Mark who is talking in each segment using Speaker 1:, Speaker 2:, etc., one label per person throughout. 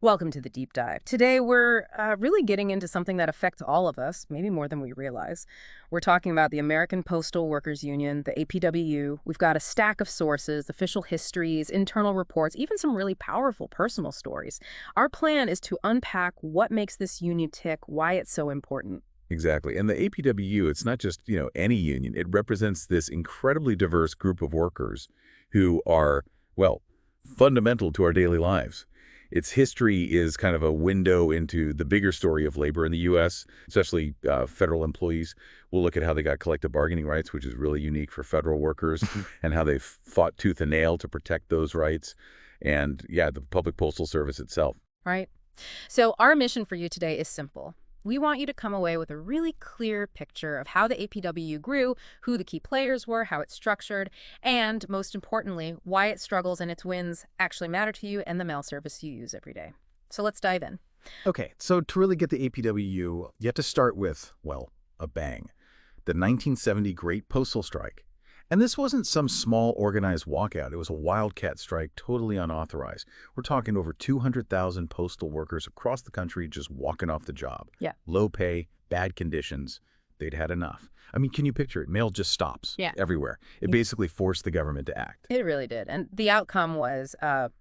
Speaker 1: Welcome to the deep dive. Today, we're really getting into something that affects all of us, maybe more than we realize. We're talking about the American Postal Workers Union, the APWU. We've got a stack of sources, official histories, internal reports, even some really powerful personal stories. Our plan is to unpack what makes this union tick, why it's so important.
Speaker 2: Exactly. And the APWU, it's not just, any union. It represents this incredibly diverse group of workers who are, well, fundamental to our daily lives. Its history is kind of a window into the bigger story of labor in the U.S., especially federal employees. We'll look at how they got collective bargaining rights, which is really unique for federal workers, and how they've fought tooth and nail to protect those rights. And, yeah, the public postal service itself.
Speaker 1: Right? So our mission for you today is simple. We want you to come away with a really clear picture of how the APWU grew, who the key players were, how it's structured, and most importantly, why its struggles and its wins actually matter to you and the mail service you use every day. So let's dive in.
Speaker 3: Okay, so to really get the APWU, you have to start with, well, a bang. The 1970 Great Postal Strike. And this wasn't some small organized walkout. It was a wildcat strike, totally unauthorized. We're talking over 200,000 postal workers across the country just walking off the job.
Speaker 1: Yeah.
Speaker 3: Low pay, bad conditions. They'd had enough. I mean, can you picture it? Mail just stops everywhere. It basically forced the government to act.
Speaker 1: It really did. And the outcome was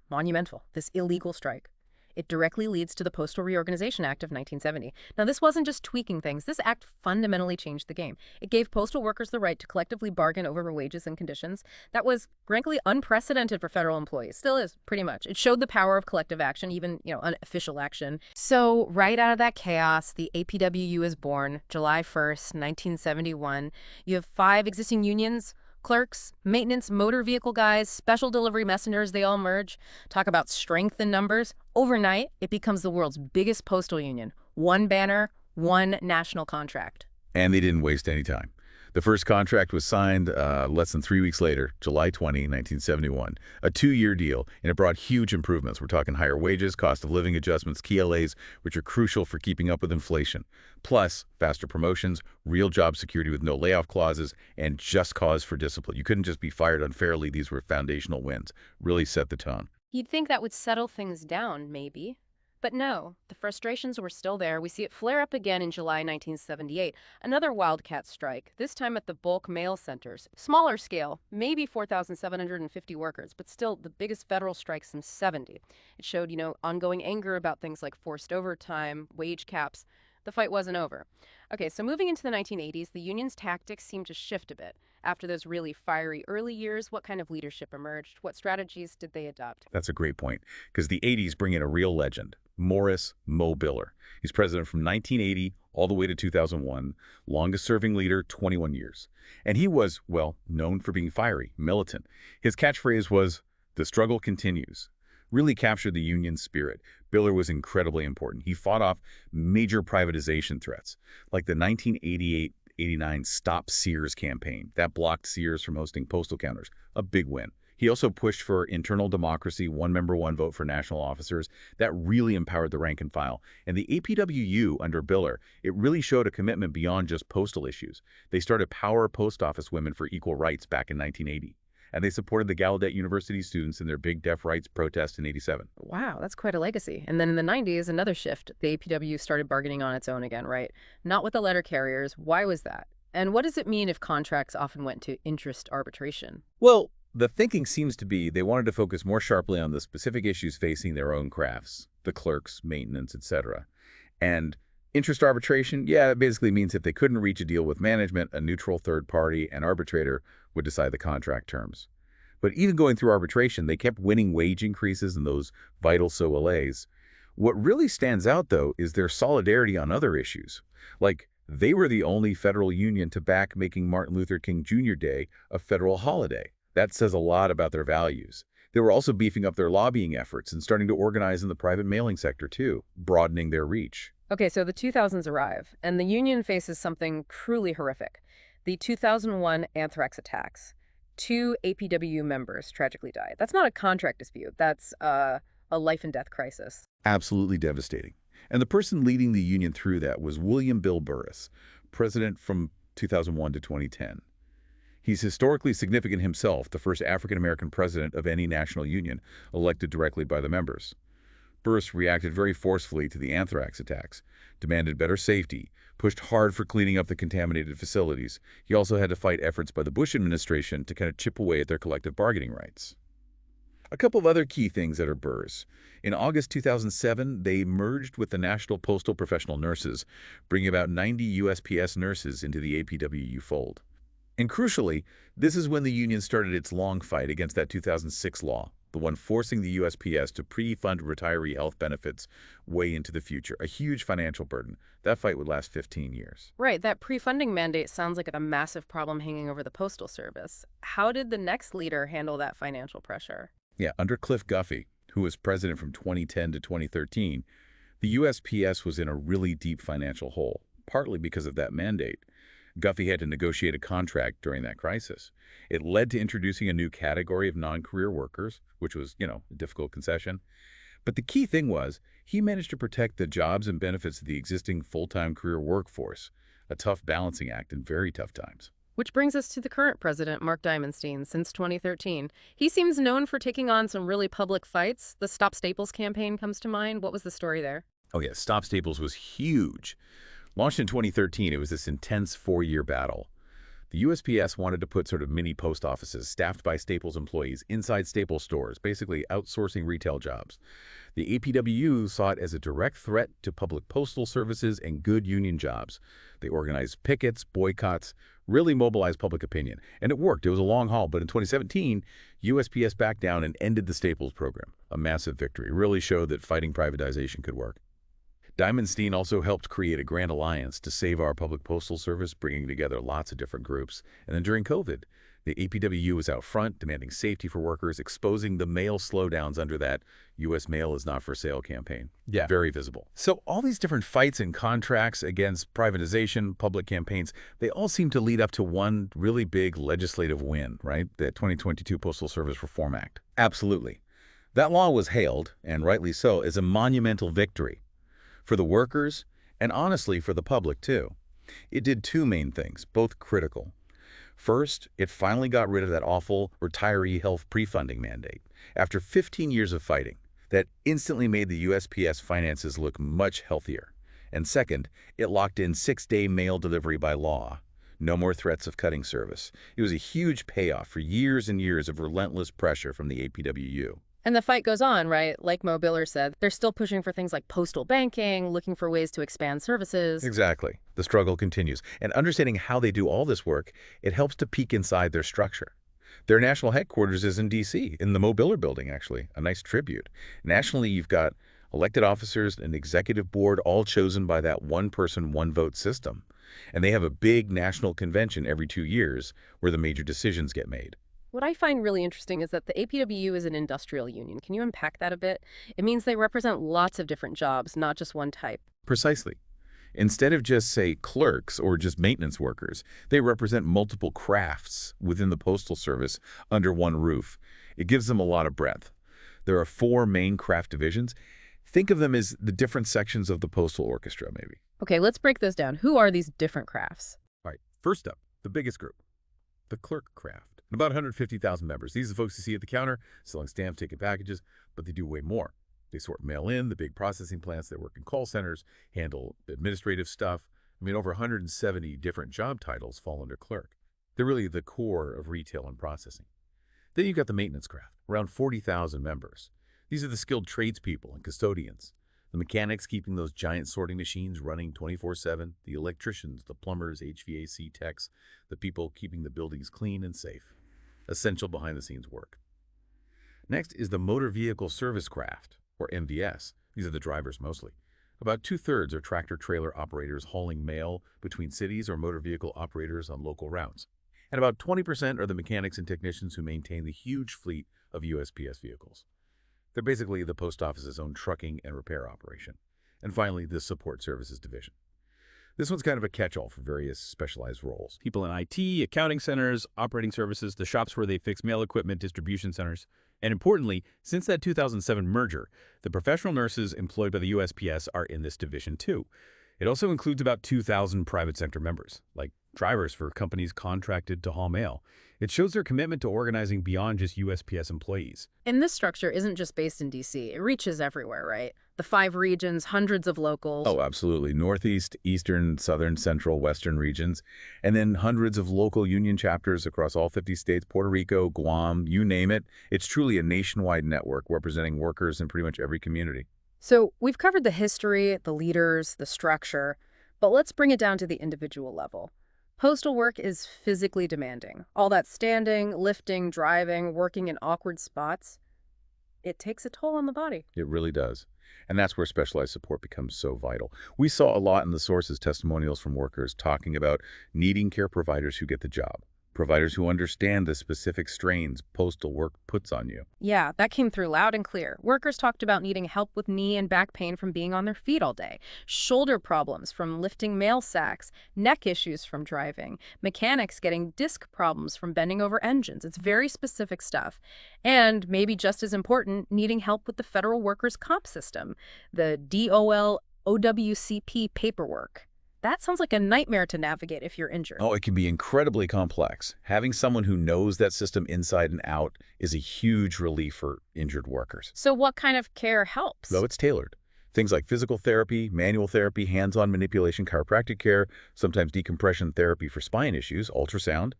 Speaker 1: monumental, this illegal strike. It directly leads to the Postal Reorganization Act of 1970. Now, this wasn't just tweaking things. This act fundamentally changed the game. It gave postal workers the right to collectively bargain over wages and conditions. That was, frankly, unprecedented for federal employees. Still is, pretty much. It showed the power of collective action, even, unofficial action. So, right out of that chaos, the APWU is born, July 1st, 1971. You have 5 existing unions: clerks, maintenance, motor vehicle guys, special delivery messengers, they all merge. Talk about strength in numbers. Overnight, it becomes the world's biggest postal union. One banner, one national contract.
Speaker 2: And they didn't waste any time. The first contract was signed less than 3 weeks later, July 20, 1971, a 2-year deal, and it brought huge improvements. We're talking higher wages, cost of living adjustments, KLAs, which are crucial for keeping up with inflation, plus faster promotions, real job security with no layoff clauses, and just cause for discipline. You couldn't just be fired unfairly. These were foundational wins, really set the tone.
Speaker 1: You'd think that would settle things down, maybe. But no, the frustrations were still there. We see it flare up again in July 1978. Another wildcat strike, this time at the bulk mail centers. Smaller scale, maybe 4,750 workers, but still the biggest federal strike since '70. It showed, ongoing anger about things like forced overtime, wage caps. The fight wasn't over. Okay, so moving into the 1980s, the union's tactics seemed to shift a bit. After those really fiery early years, what kind of leadership emerged? What strategies did they adopt?
Speaker 2: That's a great point, because the 80s bring in a real legend, Morris Mo Biller. He's president from 1980 all the way to 2001, longest-serving leader, 21 years. And he was, well, known for being fiery, militant. His catchphrase was, "The struggle continues." Really captured the union's spirit. Biller was incredibly important. He fought off major privatization threats, like the 1988-89 Stop Sears campaign. That blocked Sears from hosting postal counters, a big win. He also pushed for internal democracy, one member, one vote for national officers. That really empowered the rank and file. And the APWU under Biller, it really showed a commitment beyond just postal issues. They started Power Post Office Women for Equal Rights back in 1980. And they supported the Gallaudet University students in their big deaf rights protest in '87.
Speaker 1: Wow, that's quite a legacy. And then in the 90s, another shift. The APW started bargaining on its own again, right? Not with the letter carriers. Why was that? And what does it mean if contracts often went to interest arbitration?
Speaker 2: Well, the thinking seems to be they wanted to focus more sharply on the specific issues facing their own crafts, the clerks, maintenance, etc. And interest arbitration, yeah, it basically means if they couldn't reach a deal with management, a neutral third party, an arbitrator, would decide the contract terms. But even going through arbitration, they kept winning wage increases in those vital SOLAs. What really stands out, though, is their solidarity on other issues. Like, they were the only federal union to back making Martin Luther King Jr. Day a federal holiday. That says a lot about their values. They were also beefing up their lobbying efforts and starting to organize in the private mailing sector, too, broadening their reach.
Speaker 1: Okay, so the 2000s arrive, and the union faces something truly horrific. The 2001 anthrax attacks. 2 APWU members tragically died. That's not a contract dispute. That's a life and death crisis.
Speaker 2: Absolutely devastating. And the person leading the union through that was William Bill Burris, president from 2001 to 2010. He's historically significant himself, the first African-American president of any national union elected directly by the members. Burse reacted very forcefully to the anthrax attacks, demanded better safety, pushed hard for cleaning up the contaminated facilities. He also had to fight efforts by the Bush administration to kind of chip away at their collective bargaining rights. A couple of other key things that are Burrs. In August 2007, they merged with the National Postal Professional Nurses, bringing about 90 USPS nurses into the APWU fold. And crucially, this is when the union started its long fight against that 2006 law, the one forcing the USPS to pre-fund retiree health benefits way into the future, a huge financial burden. That fight would last 15 years.
Speaker 1: Right, that pre-funding mandate sounds like a massive problem hanging over the Postal Service. How did the next leader handle that financial pressure?
Speaker 2: Yeah, under Cliff Guffey, who was president from 2010 to 2013, the USPS was in a really deep financial hole, partly because of that mandate. Guffey had to negotiate a contract during that crisis. It led to introducing a new category of non-career workers, which was, a difficult concession. But the key thing was, he managed to protect the jobs and benefits of the existing full-time career workforce, a tough balancing act in very tough times.
Speaker 1: Which brings us to the current president, Mark Diamondstein, since 2013. He seems known for taking on some really public fights. The Stop Staples campaign comes to mind. What was the story there?
Speaker 2: Oh yeah, Stop Staples was huge. Launched in 2013, it was this intense 4-year battle. The USPS wanted to put sort of mini post offices staffed by Staples employees inside Staples stores, basically outsourcing retail jobs. The APWU saw it as a direct threat to public postal services and good union jobs. They organized pickets, boycotts, really mobilized public opinion. And it worked. It was a long haul. But in 2017, USPS backed down and ended the Staples program. A massive victory. Really showed that fighting privatization could work. Diamondstein also helped create a grand alliance to save our public postal service, bringing together lots of different groups. And then during COVID, the APWU was out front, demanding safety for workers, exposing the mail slowdowns under that U.S. mail is not for sale campaign.
Speaker 3: Yeah.
Speaker 2: Very visible. So all these different fights and contracts against privatization, public campaigns, they all seem to lead up to one really big legislative win, right? The 2022 Postal Service Reform Act. Absolutely. That law was hailed, and rightly so, as a monumental victory for the workers, and honestly for the public too. It did two main things, both critical. First, it finally got rid of that awful retiree health pre-funding mandate. After 15 years of fighting, that instantly made the USPS finances look much healthier. And second, it locked in 6-day mail delivery by law. No more threats of cutting service. It was a huge payoff for years and years of relentless pressure from the APWU.
Speaker 1: And the fight goes on, right? Like Mo Biller said, they're still pushing for things like postal banking, looking for ways to expand services.
Speaker 2: Exactly. The struggle continues. And understanding how they do all this work, it helps to peek inside their structure. Their national headquarters is in D.C., in the Mo Biller building, actually. A nice tribute. Nationally, you've got elected officers, an executive board, all chosen by that one-person, one-vote system. And they have a big national convention every 2 years where the major decisions get made.
Speaker 1: What I find really interesting is that the APWU is an industrial union. Can you unpack that a bit? It means they represent lots of different jobs, not just one type.
Speaker 2: Precisely. Instead of just, say, clerks or just maintenance workers, they represent multiple crafts within the Postal Service under one roof. It gives them a lot of breadth. There are 4 main craft divisions. Think of them as the different sections of the postal orchestra, maybe.
Speaker 1: Okay, let's break those down. Who are these different crafts?
Speaker 2: All right, first up, the biggest group, the clerk craft. About 150,000 members. These are the folks you see at the counter, selling stamp ticket packages, but they do way more. They sort mail in, the big processing plants, they work in call centers, handle administrative stuff. Over 170 different job titles fall under clerk. They're really the core of retail and processing. Then you've got the maintenance craft, around 40,000 members. These are the skilled tradespeople and custodians. The mechanics keeping those giant sorting machines running 24/7, the electricians, the plumbers, HVAC techs, the people keeping the buildings clean and safe. Essential behind-the-scenes work. Next is the motor vehicle service craft, or MVS. These are the drivers mostly. About 2/3 are tractor-trailer operators hauling mail between cities or motor vehicle operators on local routes. And about 20% are the mechanics and technicians who maintain the huge fleet of USPS vehicles. They're basically the post office's own trucking and repair operation. And finally, the support services division. This one's kind of a catch-all for various specialized roles.
Speaker 4: People in IT, accounting centers, operating services, the shops where they fix mail equipment, distribution centers. And importantly, since that 2007 merger, the professional nurses employed by the USPS are in this division too. It also includes about 2,000 private sector members, like drivers for companies contracted to haul mail. It shows their commitment to organizing beyond just USPS employees.
Speaker 1: And this structure isn't just based in D.C. It reaches everywhere, right? The 5 regions, hundreds of locals.
Speaker 2: Oh, absolutely. Northeast, Eastern, Southern, Central, Western regions, and then hundreds of local union chapters across all 50 states, Puerto Rico, Guam, you name it. It's truly a nationwide network representing workers in pretty much every community.
Speaker 1: So we've covered the history, the leaders, the structure, but let's bring it down to the individual level. Postal work is physically demanding. All that standing, lifting, driving, working in awkward spots, it takes a toll on the body.
Speaker 2: It really does. And that's where specialized support becomes so vital. We saw a lot in the sources, testimonials from workers talking about needing care providers who get the job, providers who understand the specific strains postal work puts on you.
Speaker 1: Yeah, that came through loud and clear. Workers talked about needing help with knee and back pain from being on their feet all day, shoulder problems from lifting mail sacks, neck issues from driving, mechanics getting disc problems from bending over engines. It's very specific stuff. And maybe just as important, needing help with the federal workers' comp system, the DOL OWCP paperwork. That sounds like a nightmare to navigate if you're injured.
Speaker 2: Oh, it can be incredibly complex. Having someone who knows that system inside and out is a huge relief for injured workers.
Speaker 1: So what kind of care helps?
Speaker 2: Though it's tailored. Things like physical therapy, manual therapy, hands-on manipulation, chiropractic care, sometimes decompression therapy for spine issues, ultrasound,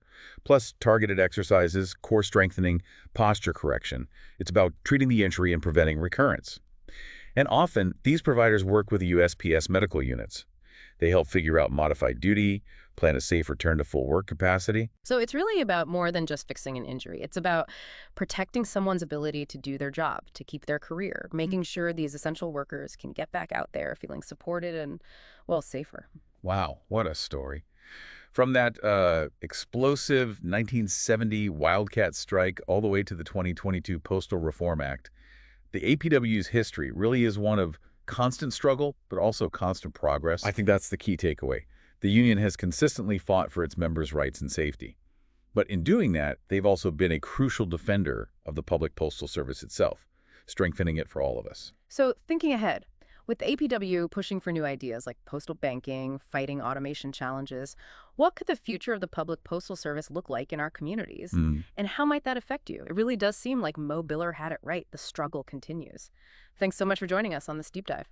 Speaker 2: plus targeted exercises, core strengthening, posture correction. It's about treating the injury and preventing recurrence. And often, these providers work with the USPS medical units. They help figure out modified duty, plan a safe return to full work capacity.
Speaker 1: So it's really about more than just fixing an injury. It's about protecting someone's ability to do their job, to keep their career, making sure these essential workers can get back out there feeling supported and, well, safer.
Speaker 2: Wow, what a story. From that explosive 1970 Wildcat strike all the way to the 2022 Postal Reform Act, the APWU's history really is one of constant struggle, but also constant progress. I think that's the key takeaway. The union has consistently fought for its members' rights and safety. But in doing that, they've also been a crucial defender of the public postal service itself, strengthening it for all of us.
Speaker 1: So thinking ahead, with the APWU pushing for new ideas like postal banking, fighting automation challenges, what could the future of the public postal service look like in our communities? And how might that affect you? It really does seem like Mo Biller had it right. The struggle continues. Thanks so much for joining us on this deep dive.